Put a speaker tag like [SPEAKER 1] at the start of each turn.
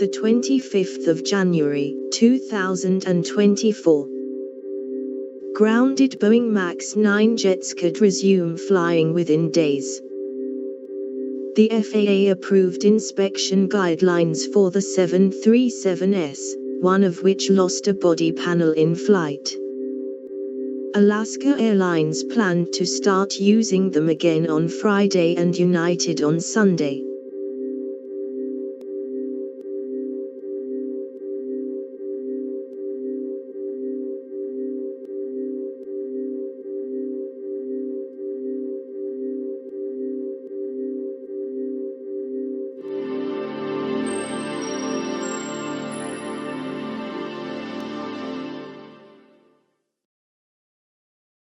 [SPEAKER 1] the 25th of January, 2024. Grounded Boeing MAX 9 jets could resume flying within days. The FAA approved inspection guidelines for the 737s, one of which lost a body panel in flight. Alaska Airlines planned to start using them again on Friday and United on Sunday.